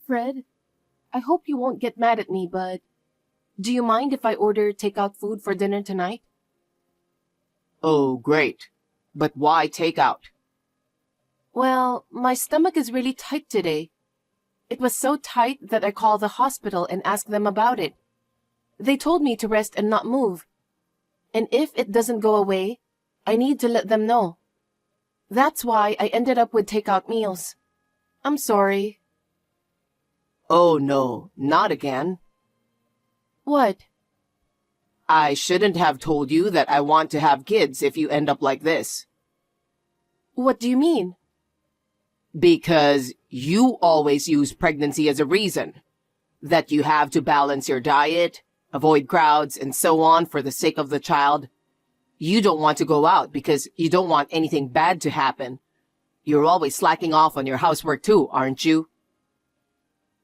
Fred, I hope you won't get mad at me, but do you mind if I order takeout food for dinner tonight? Oh, great. But why takeout? Well, my stomach is really tight today. It was so tight that I called the hospital and asked them about it. They told me to rest and not move. And if it doesn't go away, I need to let them know. That's why I ended up with takeout meals. I'm sorry. Oh no, not again. What? I shouldn't have told you that I want to have kids if you end up like this. What do you mean? Because you always use pregnancy as a reason. That you have to balance your diet, avoid crowds, and so on for the sake of the child. You don't want to go out because you don't want anything bad to happen. You're always slacking off on your housework too, aren't you?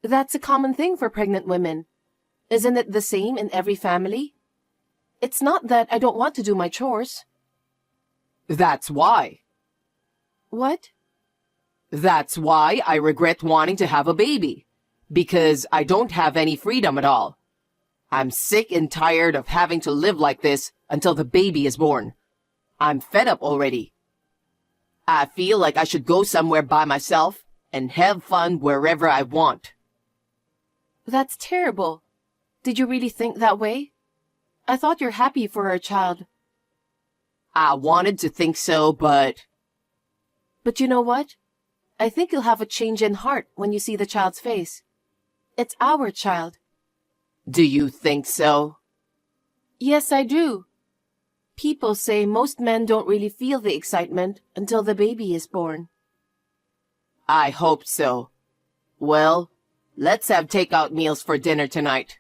That's a common thing for pregnant women. Isn't it the same in every family? It's not that I don't want to do my chores. That's why. What? That's why I regret wanting to have a baby. Because I don't have any freedom at all. I'm sick and tired of having to live like this until the baby is born. I'm fed up already. I feel like I should go somewhere by myself and have fun wherever I want. That's terrible. Did you really think that way? I thought you're happy for our child. I wanted to think so, but... But you know what? I think you'll have a change in heart when you see the child's face. It's our child. Do you think so? Yes, I do. People say most men don't really feel the excitement until the baby is born. I hope so. Well, let's have takeout meals for dinner tonight.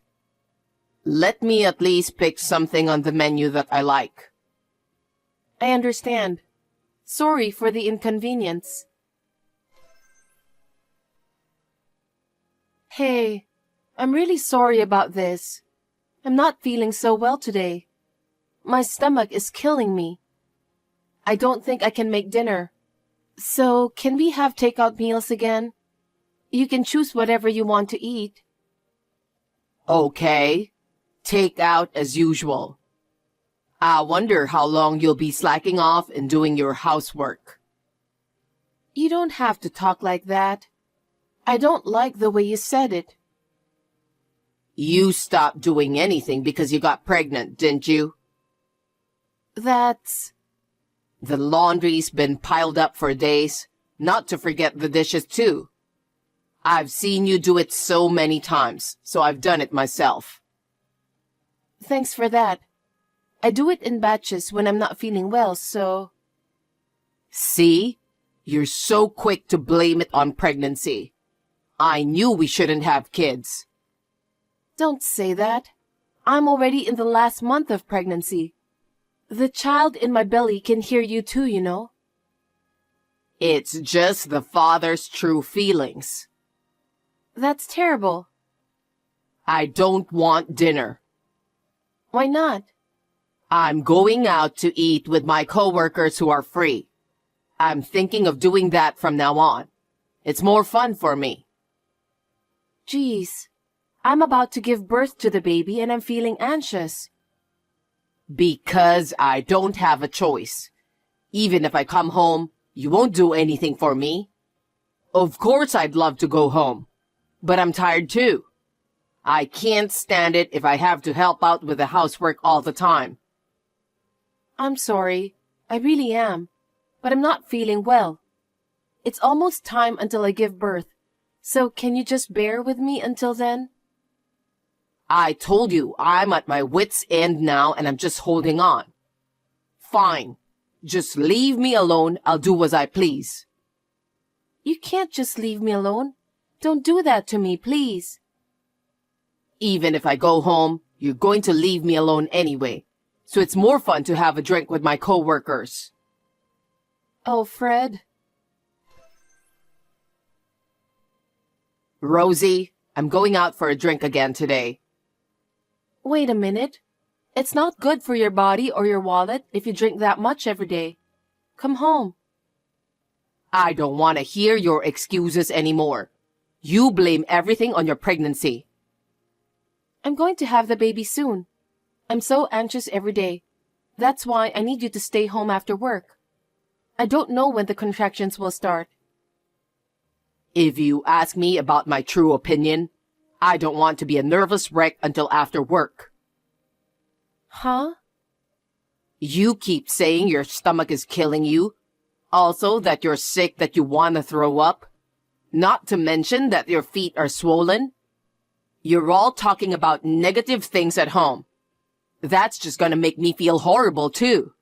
Let me at least pick something on the menu that I like. I understand. Sorry for the inconvenience. Hey, I'm really sorry about this. I'm not feeling so well today. My stomach is killing me. I don't think I can make dinner. So, can we have takeout meals again? You can choose whatever you want to eat. Okay. Take out as usual. I wonder how long you'll be slacking off and doing your housework. You don't have to talk like that. I don't like the way you said it. You stopped doing anything because you got pregnant, didn't you? That's... The laundry's been piled up for days, not to forget the dishes too. I've seen you do it so many times, so I've done it myself. Thanks for that. I do it in batches when I'm not feeling well, so... See? You're so quick to blame it on pregnancy. I knew we shouldn't have kids. Don't say that. I'm already in the last month of pregnancy. The child in my belly can hear you too, you know. It's just the father's true feelings. That's terrible. I don't want dinner. Why not? I'm going out to eat with my coworkers who are free. I'm thinking of doing that from now on. It's more fun for me. Geez, I'm about to give birth to the baby and I'm feeling anxious. Because I don't have a choice. Even if I come home, you won't do anything for me. Of course I'd love to go home, but I'm tired too. I can't stand it if I have to help out with the housework all the time. I'm sorry, I really am, but I'm not feeling well. It's almost time until I give birth, so can you just bear with me until then? I told you I'm at my wit's end now and I'm just holding on. Fine. Just leave me alone. I'll do as I please. You can't just leave me alone. Don't do that to me, please. Even if I go home, you're going to leave me alone anyway. So it's more fun to have a drink with my coworkers. Oh, Fred. Rosie, I'm going out for a drink again today. Wait a minute. It's not good for your body or your wallet if you drink that much every day. Come home. I don't want to hear your excuses anymore. You blame everything on your pregnancy. I'm going to have the baby soon. I'm so anxious every day. That's why I need you to stay home after work. I don't know when the contractions will start. If you ask me about my true opinion, I don't want to be a nervous wreck until after work. Huh? You keep saying your stomach is killing you. Also that you're sick, that you want to throw up. Not to mention that your feet are swollen. You're all talking about negative things at home. That's just gonna make me feel horrible too.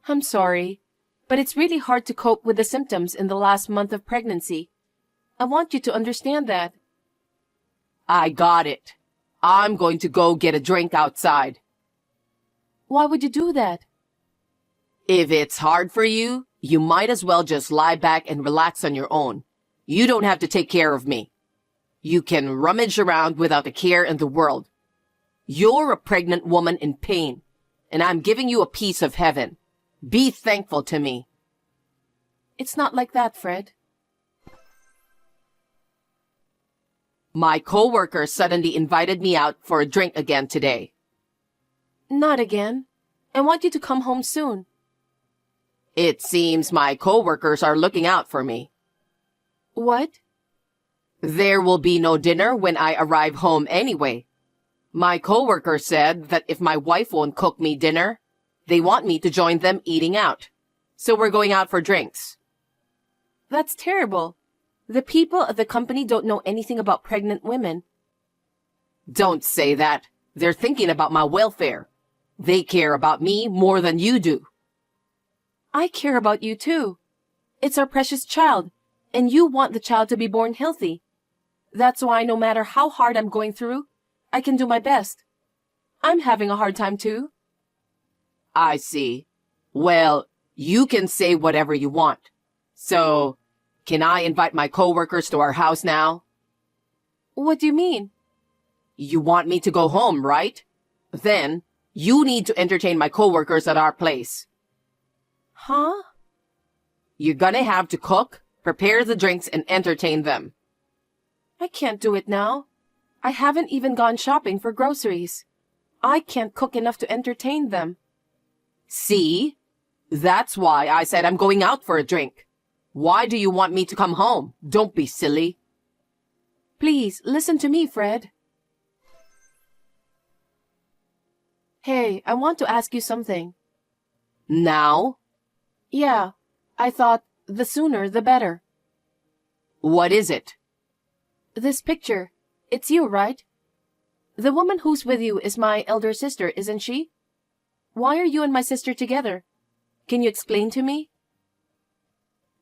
I'm sorry, but it's really hard to cope with the symptoms in the last month of pregnancy. I want you to understand that. I got it. I'm going to go get a drink outside. Why would you do that? If it's hard for you, you might as well just lie back and relax on your own. You don't have to take care of me. You can rummage around without a care in the world. You're a pregnant woman in pain, and I'm giving you a piece of heaven. Be thankful to me. It's not like that, Fred. My coworker suddenly invited me out for a drink again today. Not again. I want you to come home soon. It seems my coworkers are looking out for me. What? There will be no dinner when I arrive home anyway. My coworker said that if my wife won't cook me dinner, they want me to join them eating out. So we're going out for drinks. That's terrible. The people at the company don't know anything about pregnant women. Don't say that. They're thinking about my welfare. They care about me more than you do. I care about you too. It's our precious child, and you want the child to be born healthy. That's why no matter how hard I'm going through, I can do my best. I'm having a hard time too. I see. Well, you can say whatever you want. So, can I invite my coworkers to our house now? What do you mean? You want me to go home, right? Then, you need to entertain my coworkers at our place. Huh? You're gonna have to cook, prepare the drinks, and entertain them. I can't do it now. I haven't even gone shopping for groceries. I can't cook enough to entertain them. See? That's why I said I'm going out for a drink. Why do you want me to come home? Don't be silly. Please, listen to me, Fred. Hey, I want to ask you something. Now? Yeah, I thought the sooner the better. What is it? This picture. It's you, right? The woman who's with you is my elder sister, isn't she? Why are you and my sister together? Can you explain to me?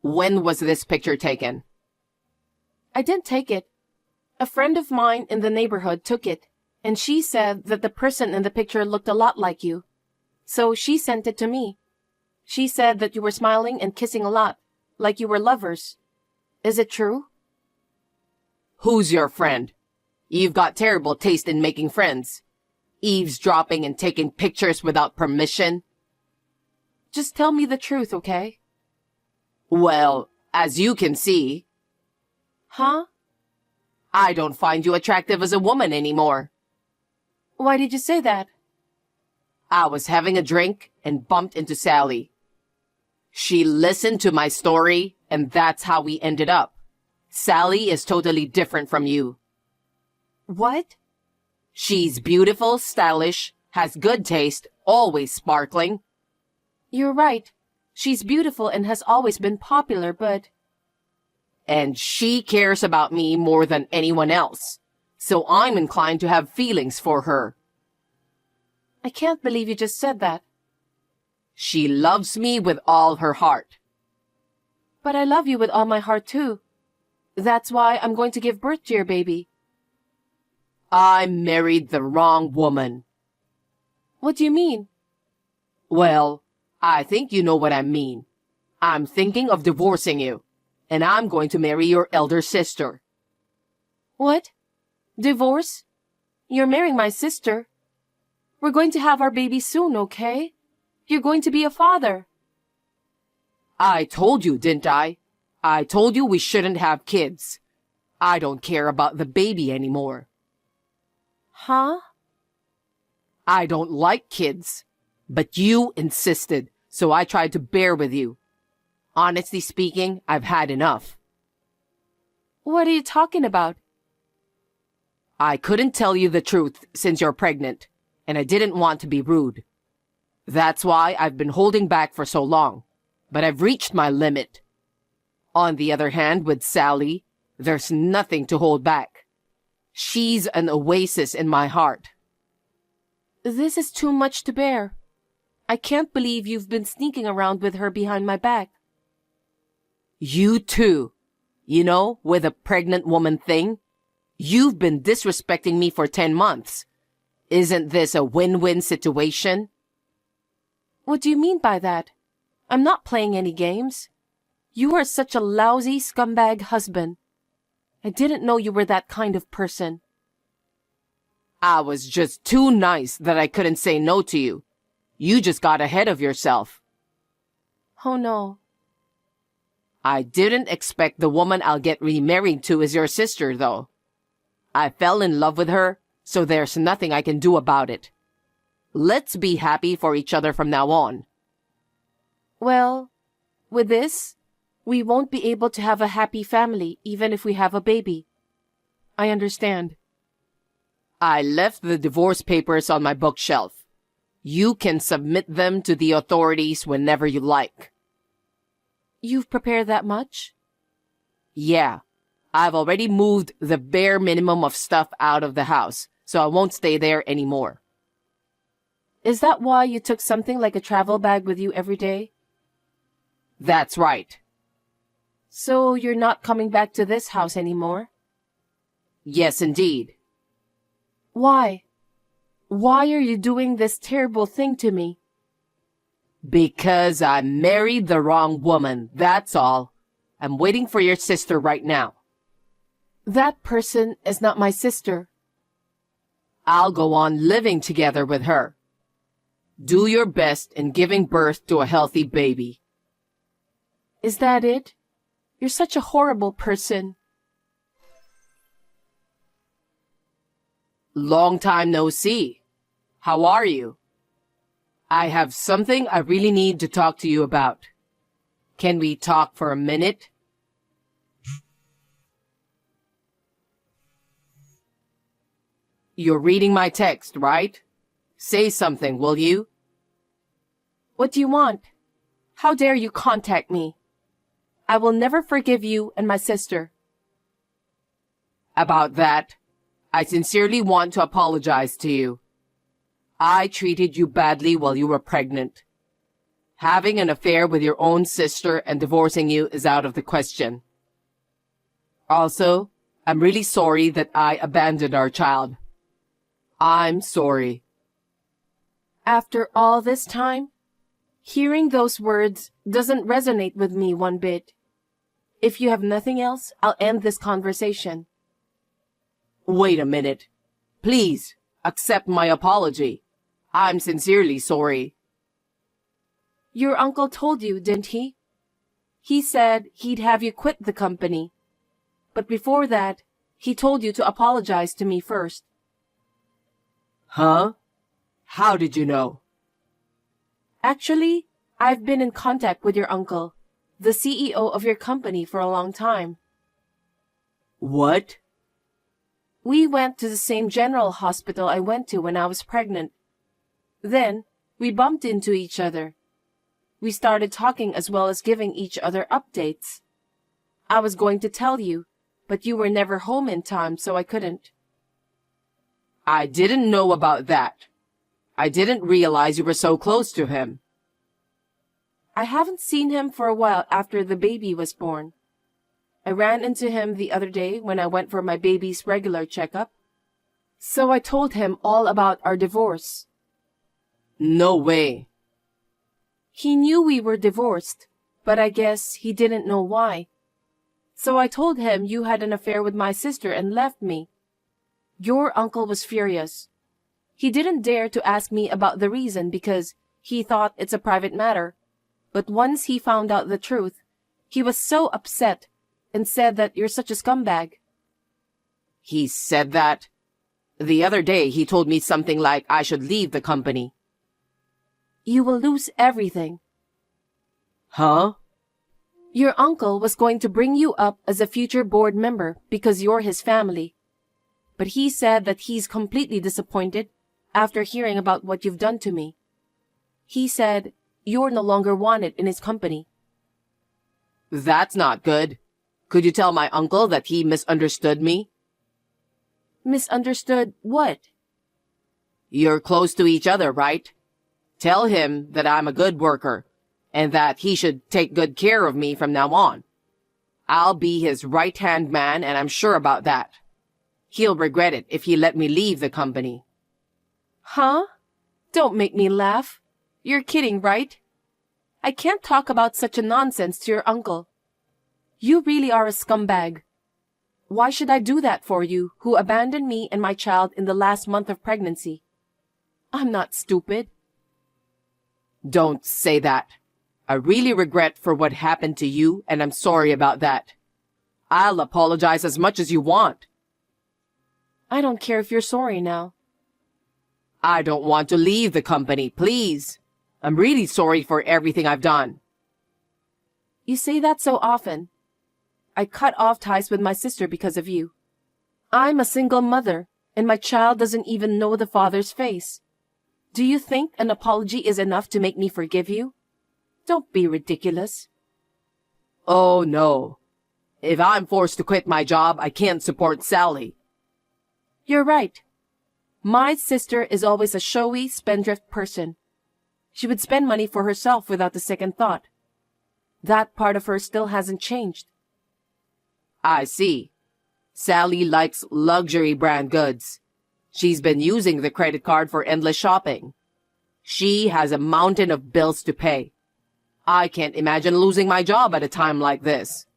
When was this picture taken? I didn't take it. A friend of mine in the neighborhood took it, and she said that the person in the picture looked a lot like you. So she sent it to me. She said that you were smiling and kissing a lot, like you were lovers. Is it true? Who's your friend? You've got terrible taste in making friends. Eavesdropping and taking pictures without permission. Just tell me the truth, okay? Well, as you can see... Huh? I don't find you attractive as a woman anymore. Why did you say that? I was having a drink and bumped into Sally. She listened to my story, and that's how we ended up. Sally is totally different from you. What? She's beautiful, stylish, has good taste, always sparkling. You're right. She's beautiful and has always been popular, but... And she cares about me more than anyone else. So I'm inclined to have feelings for her. I can't believe you just said that. She loves me with all her heart. But I love you with all my heart too. That's why I'm going to give birth to your baby. I married the wrong woman. What do you mean? Well, I think you know what I mean. I'm thinking of divorcing you, and I'm going to marry your elder sister. What? Divorce? You're marrying my sister. We're going to have our baby soon, okay? You're going to be a father. I told you, didn't I? I told you we shouldn't have kids. I don't care about the baby anymore. Huh? I don't like kids, but you insisted, so I tried to bear with you. Honestly speaking, I've had enough. What are you talking about? I couldn't tell you the truth since you're pregnant, and I didn't want to be rude. That's why I've been holding back for so long, but I've reached my limit. On the other hand, with Sally, there's nothing to hold back. She's an oasis in my heart. This is too much to bear. I can't believe you've been sneaking around with her behind my back. You too. You know, with a pregnant woman thing. You've been disrespecting me for 10 months. Isn't this a win-win situation? What do you mean by that? I'm not playing any games. You are such a lousy scumbag husband. I didn't know you were that kind of person. I was just too nice that I couldn't say no to you. You just got ahead of yourself. Oh no. I didn't expect the woman I'll get remarried to is your sister, though. I fell in love with her, so there's nothing I can do about it. Let's be happy for each other from now on. Well, with this, we won't be able to have a happy family even if we have a baby. I understand. I left the divorce papers on my bookshelf. You can submit them to the authorities whenever you like. You've prepared that much? Yeah. I've already moved the bare minimum of stuff out of the house, so I won't stay there anymore. Is that why you took something like a travel bag with you every day? That's right. So you're not coming back to this house anymore? Yes, indeed. Why? Why are you doing this terrible thing to me? Because I married the wrong woman, that's all. I'm waiting for your sister right now. That person is not my sister. I'll go on living together with her. Do your best in giving birth to a healthy baby. Is that it? You're such a horrible person. Long time no see. How are you? I have something I really need to talk to you about. Can we talk for a minute? You're reading my text, right? Say something, will you? What do you want? How dare you contact me? I will never forgive you and my sister. About that, I sincerely want to apologize to you. I treated you badly while you were pregnant. Having an affair with your own sister and divorcing you is out of the question. Also, I'm really sorry that I abandoned our child. I'm sorry. After all this time, hearing those words doesn't resonate with me one bit. If you have nothing else, I'll end this conversation. Wait a minute. Please, accept my apology. I'm sincerely sorry. Your uncle told you, didn't he? He said he'd have you quit the company. But before that, he told you to apologize to me first. Huh? How did you know? Actually, I've been in contact with your uncle, the CEO of your company, for a long time. What? We went to the same general hospital I went to when I was pregnant. Then, we bumped into each other. We started talking as well as giving each other updates. I was going to tell you, but you were never home in time, so I couldn't. I didn't know about that. I didn't realize you were so close to him. I haven't seen him for a while after the baby was born. I ran into him the other day when I went for my baby's regular checkup. So I told him all about our divorce. No way. He knew we were divorced, but I guess he didn't know why. So I told him you had an affair with my sister and left me. Your uncle was furious. He didn't dare to ask me about the reason because he thought it's a private matter. But once he found out the truth, he was so upset and said that you're such a scumbag. He said that? The other day he told me something like I should leave the company. You will lose everything. Huh? Your uncle was going to bring you up as a future board member because you're his family. But he said that he's completely disappointed after hearing about what you've done to me. He said you're no longer wanted in his company. That's not good. Could you tell my uncle that he misunderstood me? Misunderstood what? You're close to each other, right? Tell him that I'm a good worker and that he should take good care of me from now on. I'll be his right-hand man, and I'm sure about that. He'll regret it if he let me leave the company. Huh? Don't make me laugh. You're kidding, right? I can't talk about such a nonsense to your uncle. You really are a scumbag. Why should I do that for you, who abandoned me and my child in the last month of pregnancy? I'm not stupid. Don't say that. I really regret for what happened to you, and I'm sorry about that. I'll apologize as much as you want. I don't care if you're sorry now. I don't want to leave the company, please. I'm really sorry for everything I've done. You say that so often. I cut off ties with my sister because of you. I'm a single mother, and my child doesn't even know the father's face. Do you think an apology is enough to make me forgive you? Don't be ridiculous. Oh, no. If I'm forced to quit my job, I can't support Sally. You're right. My sister is always a showy, spendthrift person. She would spend money for herself without a second thought. That part of her still hasn't changed. I see. Sally likes luxury brand goods. She's been using the credit card for endless shopping. She has a mountain of bills to pay. I can't imagine losing my job at a time like this.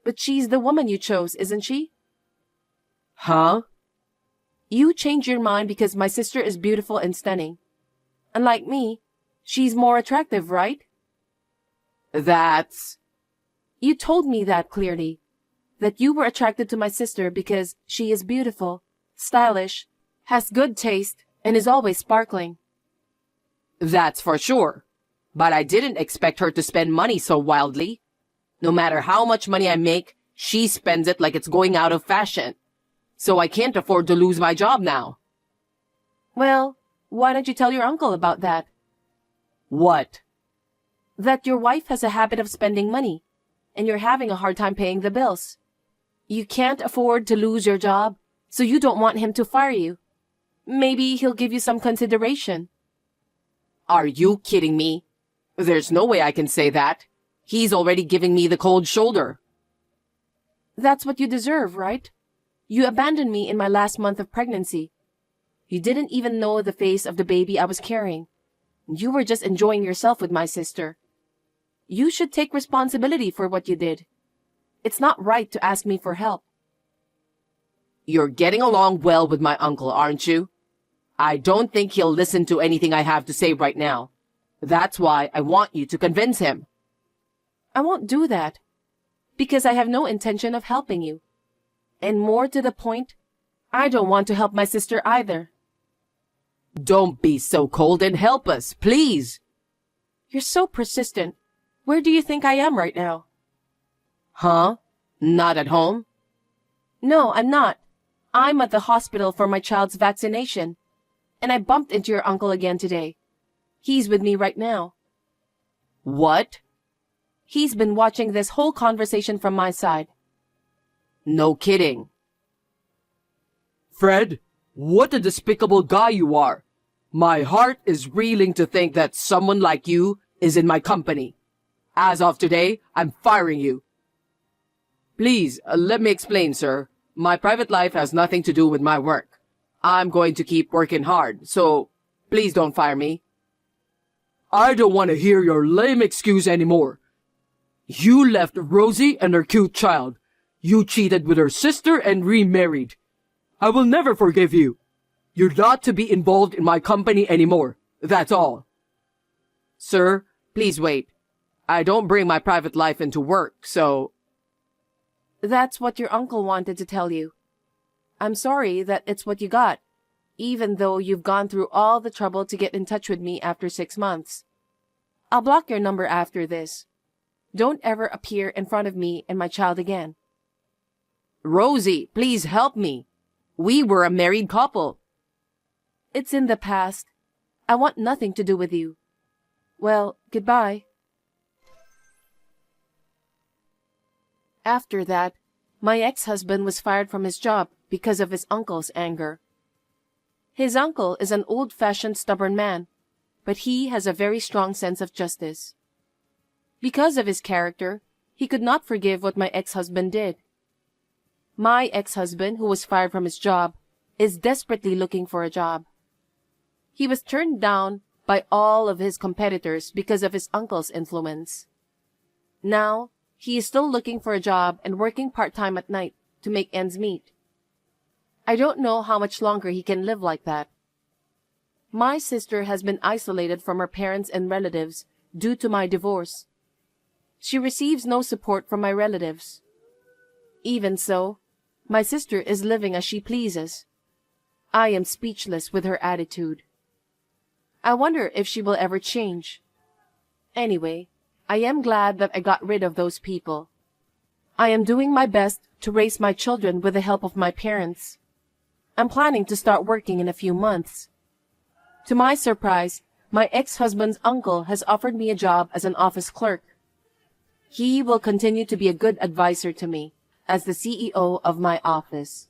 But she's the woman you chose, isn't she? Huh? You changed your mind because my sister is beautiful and stunning. Unlike me, she's more attractive, right? That's... You told me that clearly. That you were attracted to my sister because she is beautiful, stylish, has good taste, and is always sparkling. That's for sure. But I didn't expect her to spend money so wildly. No matter how much money I make, she spends it like it's going out of fashion. So I can't afford to lose my job now. Well, why don't you tell your uncle about that? What? That your wife has a habit of spending money, and you're having a hard time paying the bills. You can't afford to lose your job, so you don't want him to fire you. Maybe he'll give you some consideration. Are you kidding me? There's no way I can say that. He's already giving me the cold shoulder. That's what you deserve, right? You abandoned me in my last month of pregnancy. You didn't even know the face of the baby I was carrying. You were just enjoying yourself with my sister. You should take responsibility for what you did. It's not right to ask me for help. You're getting along well with my uncle, aren't you? I don't think he'll listen to anything I have to say right now. That's why I want you to convince him. I won't do that, because I have no intention of helping you. And more to the point, I don't want to help my sister either. Don't be so cold and help us, please. You're so persistent. Where do you think I am right now? Huh? Not at home? No, I'm not. I'm at the hospital for my child's vaccination. And I bumped into your uncle again today. He's with me right now. What? He's been watching this whole conversation from my side. No kidding. Fred, what a despicable guy you are. My heart is reeling to think that someone like you is in my company. As of today, I'm firing you. Please, let me explain, sir. My private life has nothing to do with my work. I'm going to keep working hard, so please don't fire me. I don't want to hear your lame excuse anymore. You left Rosie and her cute child. You cheated with her sister and remarried. I will never forgive you. You're not to be involved in my company anymore. That's all. Sir, please wait. I don't bring my private life into work, so... That's what your uncle wanted to tell you. I'm sorry that it's what you got, even though you've gone through all the trouble to get in touch with me after 6 months. I'll block your number after this. Don't ever appear in front of me and my child again. Rosie, please help me. We were a married couple. It's in the past. I want nothing to do with you. Well, goodbye. After that, my ex-husband was fired from his job because of his uncle's anger. His uncle is an old-fashioned stubborn man, but he has a very strong sense of justice. Because of his character, he could not forgive what my ex-husband did. My ex-husband, who was fired from his job, is desperately looking for a job. He was turned down by all of his competitors because of his uncle's influence. Now, he is still looking for a job and working part-time at night to make ends meet. I don't know how much longer he can live like that. My sister has been isolated from her parents and relatives due to my divorce. She receives no support from my relatives. Even so, my sister is living as she pleases. I am speechless with her attitude. I wonder if she will ever change. Anyway, I am glad that I got rid of those people. I am doing my best to raise my children with the help of my parents. I'm planning to start working in a few months. To my surprise, my ex-husband's uncle has offered me a job as an office clerk. He will continue to be a good advisor to me as the CEO of my office.